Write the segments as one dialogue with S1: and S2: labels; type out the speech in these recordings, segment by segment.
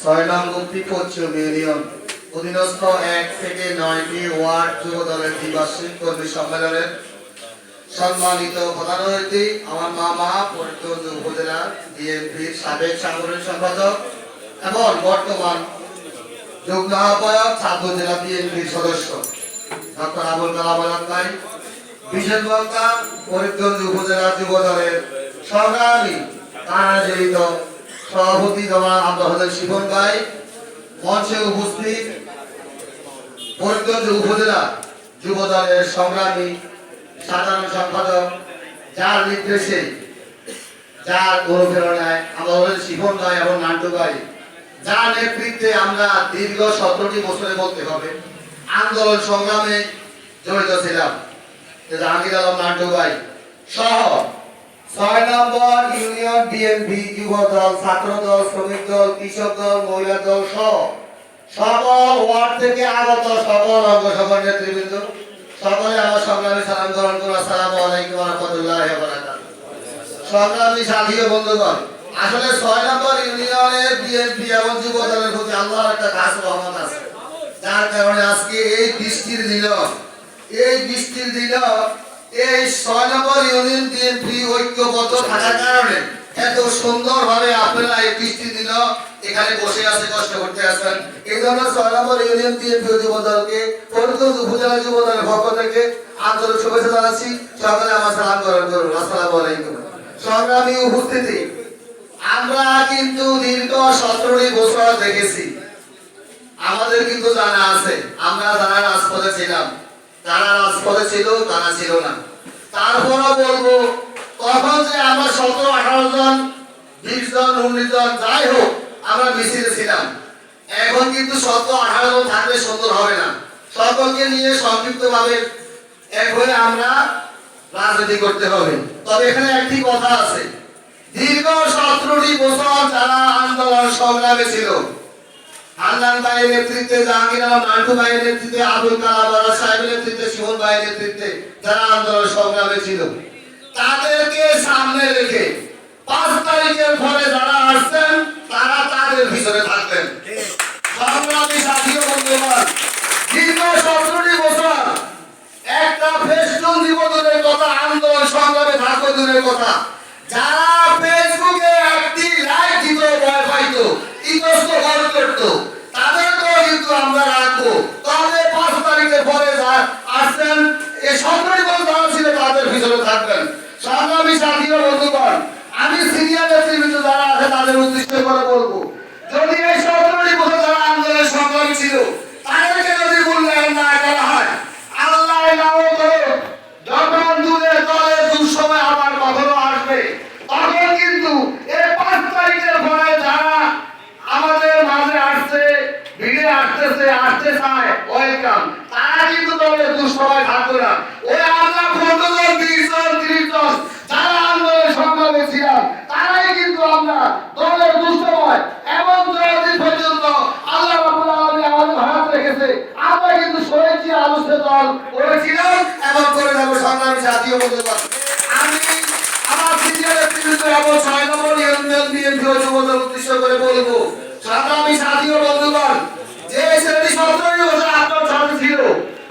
S1: 6 নং গুপ্তি পশ্চিম ইউনিয়ন অধীনস্থ 1 থেকে 9টি ওয়ার্ড যুব দলের দ্বিবার্ষিক কর্মী সম্মেলনের সম্মানিত প্রধান অতিথি আমার মামা ফরিদগঞ্জ উপজেলা বিএনপির সাবেক সাংগঠনিক সম্পাদক এবং বর্তমান যুগ্ম আহ্বায়ক ছাত্র জেলা বিএনপির সদস্য ডক্টর আবুল কালাম আজাদ ভাই, বিশেষ বক্তা ফরিদগঞ্জ উপজেলা যুব দলের সংগ্রামী কারাজড়িত সভাপতি জনাব আব্দুল হাদী শিপন ভাই, মঞ্চে উপস্থিত ফরিদগঞ্জ উপজেলা যুব দলের সংগ্রামী সাধারণ সম্পাদক, যার নির্দেশে যার অনুপ্রেরণায় আব্দুল হাদী শিপন ভাই এবং নান্টু ভাই, যার নেতৃত্বে আমরা দীর্ঘ 17টি বছরে বলতে হবে আন্দোলন সংগ্রামে জড়িত ছিলাম। জাহাঙ্গীর আলম নান্টু ভাই সহ 6 নম্বর ইউনিয়ন বিএনপি যুব দল, ছাত্র দল, শ্রমিক দল, কৃষক দল, মহিলা দল সহ সকল ওয়ার্ড থেকে আগত সকল অঙ্গ সকল নেতৃবৃন্দ সকলে আমার সংগ্রামী সালাম গ্রহণ করুন। আসসালামু আলাইকুম ওয়া রাহমাতুল্লাহি ওয়া বারাকাতুহু। সংগ্রামী সাথী ও বন্ধুগণ, আসলে 6 নম্বর ইউনিয়নের বিএনপি এবং যুব দলের প্রতি আল্লাহর একটা খাস রহমত আছে, যার কারণে আজকে এই বৃষ্টির দিন এই 6 নম্বর ইউনিয়ন বিএনপি ঐক্যবদ্ধ থাকার কারণে এত সুন্দরভাবে আপনারা এই বৃষ্টির দিন এখানে বসে আছে, কষ্ট করতে আছেন। এই জন্য 6 নম্বর ইউনিয়ন বিএনপি যুব দলকে ফরিদগঞ্জ উপজেলা যুব দলের পক্ষ থেকে আন্তরিক শুভেচ্ছা জানাচ্ছি। সকলে আমার সালাম গ্রহণ করুন। আসসালামু আলাইকুম। সংগ্রামী উপস্থিতি, আমরা কিন্তু দীর্ঘ 17টি বছর দেখেছি, আমাদের কিন্তু জানা আছে আমরা যারা রাজপথে ছিলাম, তারা রাজপথে ছিল, তারা ছিল না। তারপরও বলবো তখন যে আমরা 17-18 জন, 20 জন, 19 জন যাই হোক আমরা মিছিলে ছিলাম। এখন কিন্তু 17-18 জন থাকলে সুন্দর হবে না, সকলকে নিয়ে সংক্ষিপ্তভাবে এক হয়ে আমরা রাজনীতি করতে হবে। তবে এখানে একটি কথা আছে, দীর্ঘ 17টি বছর যারা আন্দোলন সংগ্রামে ছিল, হান্নান ভাইয়ের নেতৃত্বে, জাহাঙ্গীর আলম নান্টু ভাইয়ের নেতৃত্বে, আবুল কালাম আজাদ সাহেবের নেতৃত্বে, শিপন ভাইয়ের নেতৃত্বে যারা আন্দোলন সংগ্রামে ছিল, তাদেরকে সামনে রেখে 5 তারিখের পরে যারা আসছেন তারা তাদের ভিতরে থাকবেন। সংগ্রামী সাথী ও বন্ধুগণ, দীর্ঘ 17টি বছর একটা ফেসবুক জীবনের কথা, আন্দোলন সংগ্রামে থাকবে দূরের কথা, যারা ফেসবুকে একটি লাইক দিত, ভয় পাইতো, ইতস্ত ভয় করতো, তাদেরকেও কিন্তু আমরা রাখবো। তবে 5 তারিখের পরে যা আসছেন এই 17টি বছর যারা ছিল তাদের ভিতরে থাকবেন। সংগ্রামী সাথী ও বন্ধুগণ, আমি সিনিয়র নেতৃবৃন্দ যারা আছে তাদের উদ্দেশ্য করে বলবো, যদি এই 17টি বছর যারা আন্দোলন সংগ্রামী ছিল তাদেরকে যদি মূল্যায়ন না করা হয়, আল্লাহ নাও করে যখন দূরের দলে দুঃসময় আবার কখনো আসবে, তখন কিন্তু এই 5 তারিখের পরে যারা আমাদের মাঝে আসছে, ভিড়ে আসতে চায়, ওয়েলকাম, তারা কিন্তু দলের দুঃসময় থাকবে না। ওই আমরা 15 জন, 20 জন, 30 জন যারা আন্দোলন সংগ্রামে ছিলাম, তারাই কিন্তু আমরা দলের দুঃসময় এবং জয়দিন পর্যন্ত আল্লাহ রাব্বুল আলামিন আমাদের হাত রেখেছে, আমরা কিন্তু সরেছি, আলোচনা দল করেছিলাম এবং করে যাব। সংগ্রামী সাথী ও বন্ধুগণ, আমি আমার সিনিয়র নেতৃবৃন্দ এবং 6 নম্বর ইউনিয়ন বিএনপি যুব দল উদ্দেশ্য করে বলবো, সংগ্রামী সাথী ও বন্ধুগণ, যে ছেলেটি 17 বছর আপনার সাথে ছিল,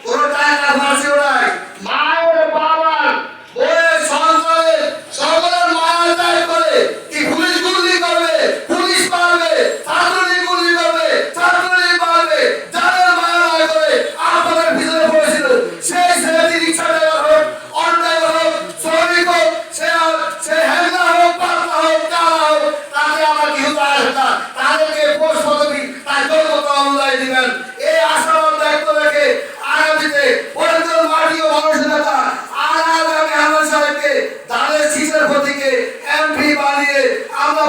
S1: কোন টাকা ফাঁসিও নাই, মায়ের বাবার বইয়ের সন্তানের সকলের মায়ের দায় করে কি পুলিশ গুলি করবে, পুলিশ মারবে, ছাত্রলীগ গুলি করবে, ছাত্রলীগ মারবে, যাদের মায়ের দায় করে আপনাদের ভিতরে পড়েছিল, সেই ছেলেটি রিক্সা ড্রাইভার হোক, অটো ড্রাইভার হোক, শ্রমিক হোক, সে হেলনা হোক, পাতলা হোক, কালা হোক, তাতে আমার কি হতে আসে না, তাদেরকে পোস্ট পদবি তার যোগ্যতা অনুযায়ী দিবেন। এই আশাবাদ দায়িত্ব রেখে আগামীতে পরিচয় মাটি ও মানুষের নেতা আনার সাহেবকে তাদের শীতের প্রতীকে এমপি বানিয়ে আমরা